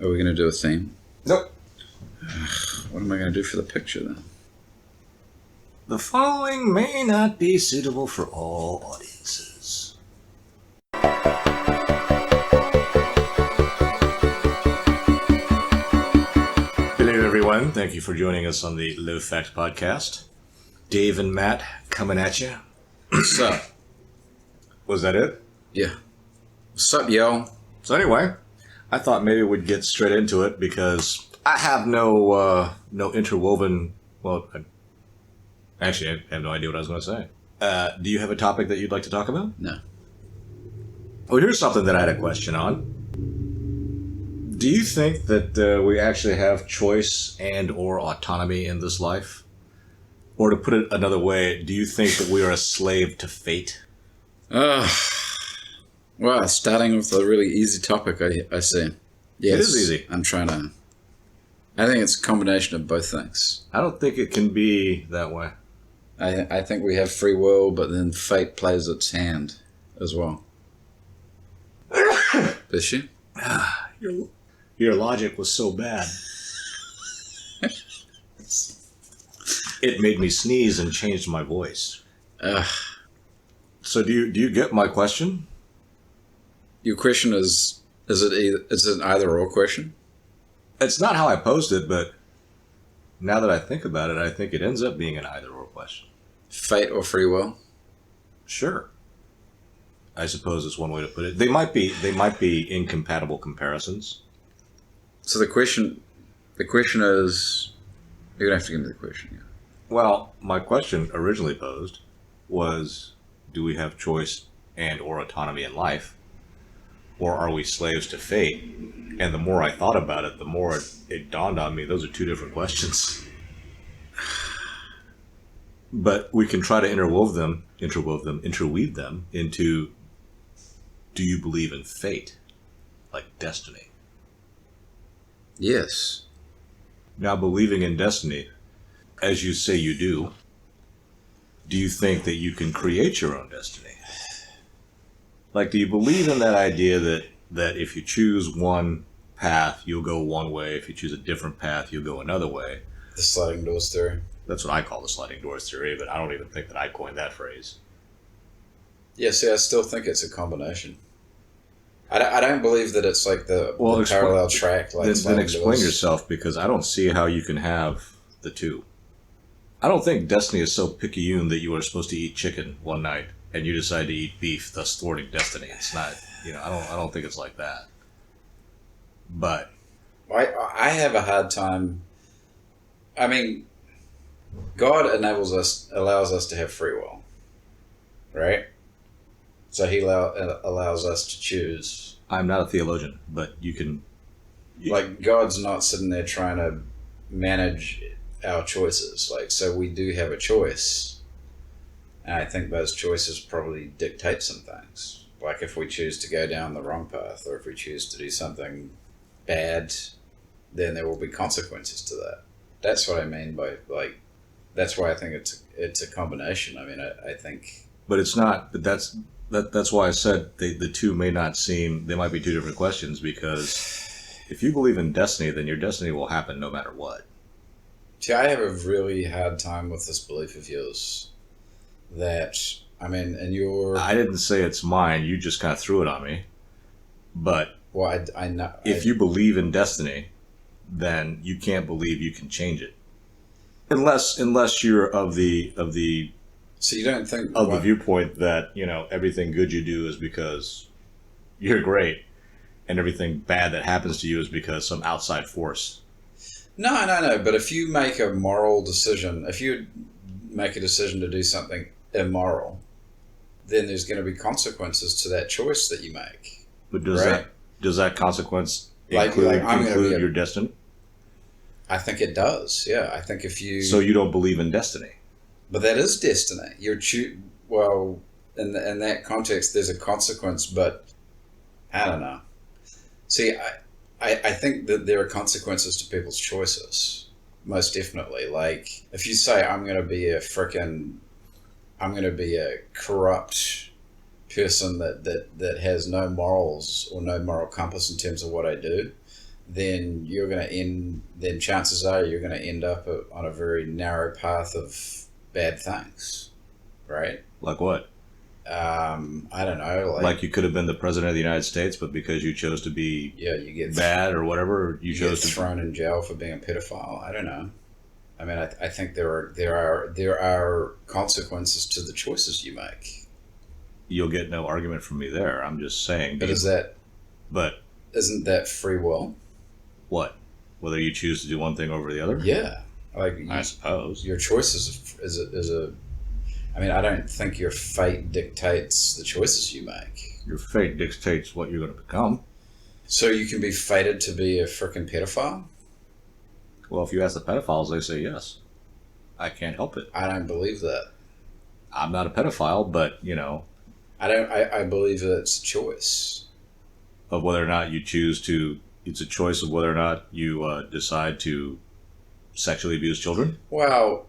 Are we going to do a theme? Nope. What am I going to do for the picture then? The following may not be suitable for all audiences. Hello, everyone. Thank you for joining us on the Low Fact Podcast. Dave and Matt coming at you. What's up? Was that it? Yeah. What's up, yo? So anyway, I thought maybe we'd get straight into it because I have no interwoven. Well, actually, I have no idea what I was going to say. Do you have a topic that you'd like to talk about? No. Well, here's something that I had a question on. Do you think that we actually have choice and or autonomy in this life? Or to put it another way, do you think that we are a slave to fate? Well, starting with a really easy topic, I see. Yes, It is easy. I think it's a combination of both things. I don't think it can be that way. I think we have free will, but then fate plays its hand as well. Is she? Your logic was so bad. It made me sneeze and changed my voice. So do you get my question? Your question is it an either or question? It's not how I posed it, but now that I think about it, I think it ends up being an either or question. Fate or free will? Sure. I suppose is one way to put it. They might be incompatible comparisons. So the question is, you're gonna have to give me the question. Yeah. Well, my question originally posed was, do we have choice and or autonomy in life? Or are we slaves to fate? And the more I thought about it, the more it dawned on me, those are two different questions. But we can try to interweave them into, do you believe in fate? Like destiny? Yes. Now, believing in destiny, as you say you do you think that you can create your own destiny? Like, do you believe in that idea that if you choose one path, you'll go one way. If you choose a different path, you'll go another way? The sliding doors theory. That's what I call the sliding doors theory, but I don't even think that I coined that phrase. Yeah, see, I still think it's a combination. I don't believe that it's like the parallel track. Like then explain yourself, because I don't see how you can have the two. I don't think destiny is so picayune that you are supposed to eat chicken one night and you decide to eat beef, thus thwarting destiny. It's not, I don't think it's like that. But I have a hard time. I mean, God allows us to have free will, right? So he allows us to choose. I'm not a theologian, but you can... Like, God's not sitting there trying to manage our choices. Like, so we do have a choice. And I think those choices probably dictate some things. Like, if we choose to go down the wrong path, or if we choose to do something bad, then there will be consequences to that. That's what I mean by, like, that's why I think it's a combination. I mean, I think... But it's not, but that's why I said the two may not seem, they might be two different questions, because if you believe in destiny, then your destiny will happen no matter what. See, I have a really hard time with this belief of yours that, I mean, and your... I didn't say it's mine, you just kind of threw it on me. But well, I know... If you believe in destiny, then you can't believe you can change it. Unless you're of the So you don't think... the viewpoint that, everything good you do is because you're great, and everything bad that happens to you is because some outside force. No. But if you make a moral decision, if you make a decision to do something immoral, then there's going to be consequences to that choice that you make. But does that consequence include your destiny? I think it does, yeah. I think if you... So you don't believe in destiny? But that is destiny. Well, in that context, there's a consequence, but I don't know. See, I think that there are consequences to people's choices, most definitely. Like, if you say, I'm going to be a corrupt person that has no morals or no moral compass in terms of what I do, then then chances are you're going to end up on a very narrow path of bad things, right? Like what? I don't know. Like you could have been the president of the United States, but because you chose to be Yeah, you get bad or whatever, you you chose get to. thrown in jail for being a pedophile. I don't know. I mean, I think there are consequences to the choices you make. You'll get no argument from me there. I'm just saying. But But isn't that free will? what? Whether you choose to do one thing over the other? Yeah, like I suppose. your choices is a. I mean, I don't think your fate dictates the choices you make. Your fate dictates what you're going to become. So you can be fated to be a frickin' pedophile? Well, if you ask the pedophiles, they say yes. I can't help it. I don't believe that. I'm not a pedophile, but, I believe that it's a choice. of whether or not you choose to, it's a choice of whether or not you decide to sexually abuse children. Well,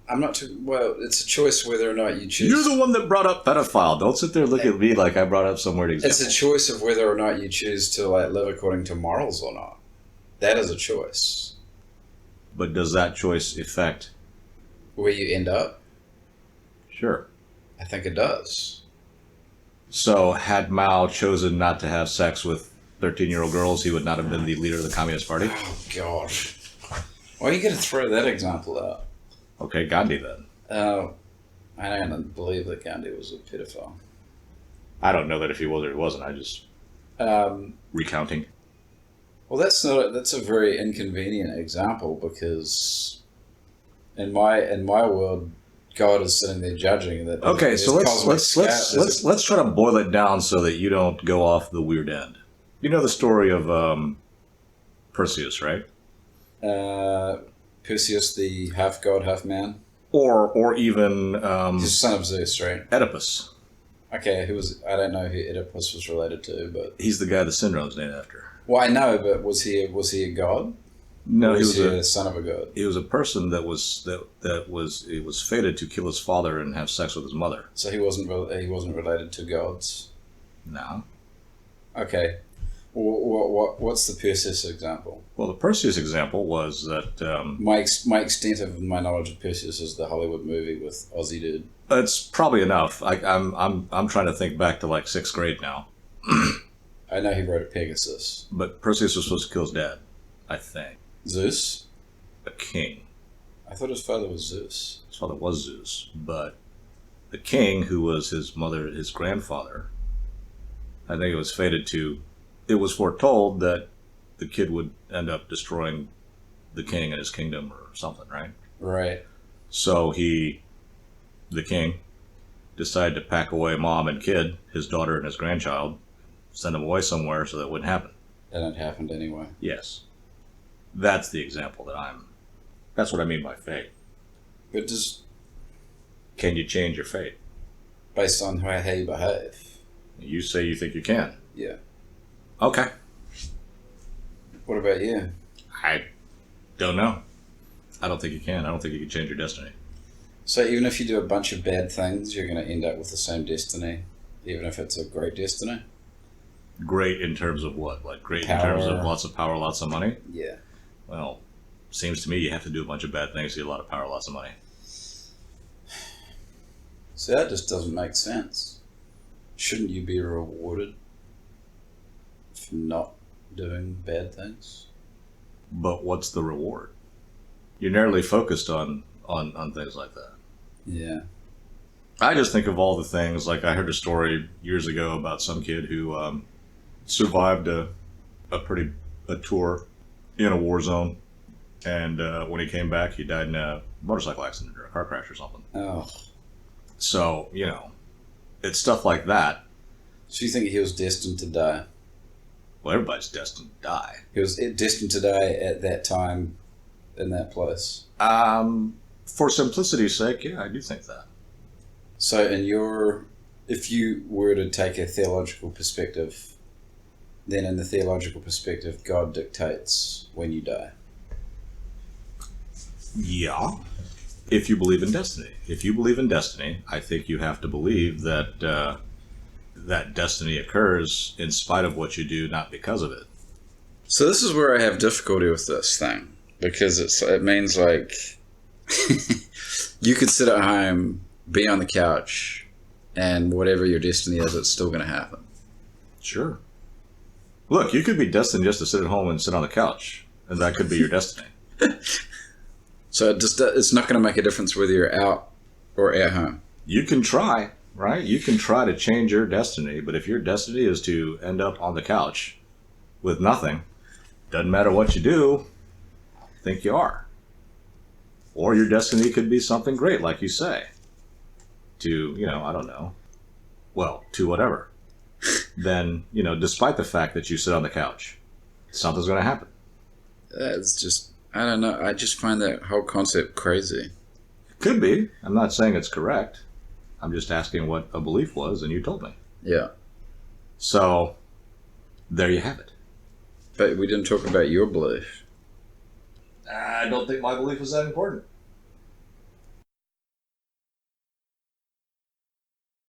I'm not too. Well, it's a choice whether or not you choose. You're the one that brought up pedophile. Don't sit there and look at me like I brought up some weird example. It's a choice of whether or not you choose to live according to morals or not. That is a choice. But does that choice affect? Where you end up, Sure. I think it does. So had Mao chosen not to have sex with 13-year-old girls, he would not have been the leader of the Communist Party? Oh gosh, why are you going to throw that example out? Okay, Gandhi then. I don't believe that Gandhi was a pedophile. I don't know that if he was or he wasn't. I just recounting. Well, that's a very inconvenient example because in my world, God is sitting there judging that. Okay, so let's try to boil it down so that you don't go off the weird end. You know the story of Perseus, right? Perseus, the half god, half man. Or even He's son of Zeus, right? Oedipus. Okay, I don't know who Oedipus was related to, but He's the guy the syndrome's named after. well, I know, but was he a god? No, Or he was a son of a god. he was a person that was fated to kill his father and have sex with his mother. So he wasn't related to gods. No. Okay, what's the Perseus example? Well, the Perseus example was that My extent of my knowledge of Perseus is the Hollywood movie with Aussie dude. it's probably enough. I'm trying to think back to like 6th grade now. I know he rode a Pegasus. But Perseus was supposed to kill his dad, I think. Zeus? A king. I thought his father was Zeus. His father was Zeus, but the king, who was his grandfather, I think it was fated to. It was foretold that the kid would end up destroying the king and his kingdom or something, right? Right. So the king, decided to pack away mom and kid, his daughter and his grandchild, send them away somewhere so that wouldn't happen. And it happened anyway. Yes. That's the example that's what I mean by fate. But just Can you change your fate? based on how you behave. You say you think you can. Yeah. Okay. What about you? I don't know. I don't think you can. I don't think you can change your destiny. So even if you do a bunch of bad things, you're going to end up with the same destiny, even if it's a great destiny? Great in terms of what? Like great in Power. terms of lots of power, lots of money? Yeah. Well, seems to me you have to do a bunch of bad things to get a lot of power, lots of money. So that just doesn't make sense. Shouldn't you be rewarded for not doing bad things? But what's the reward? You're narrowly focused on things like that. Yeah. I just think of all the things, like I heard a story years ago about some kid who survived a tour in a war zone, and when he came back, he died in a motorcycle accident or a car crash or something. Oh. So, it's stuff like that. So you think he was destined to die? Well, everybody's destined to die. He was destined to die at that time, in that place. For simplicity's sake, yeah, I do think that. So if you were to take a theological perspective, then in the theological perspective, God dictates when you die. Yeah. If you believe in destiny. If you believe in destiny, I think you have to believe that that destiny occurs in spite of what you do, not because of it. So this is where I have difficulty with this thing, because it means like you could sit at home, be on the couch, and whatever your destiny is, it's still going to happen. Sure. Look, you could be destined just to sit at home and sit on the couch, and that could be your destiny. So it's not going to make a difference whether you're out or at home. You can try, right? You can try to change your destiny, but if your destiny is to end up on the couch with nothing, doesn't matter what you do, I think you are. Or your destiny could be something great, like you say. To, I don't know. Well, to whatever. Then, despite the fact that you sit on the couch, something's going to happen. That's just, I don't know. I just find that whole concept crazy. Could be. I'm not saying it's correct. I'm just asking what a belief was, and you told me. Yeah. So, there you have it. But we didn't talk about your belief. I don't think my belief was that important.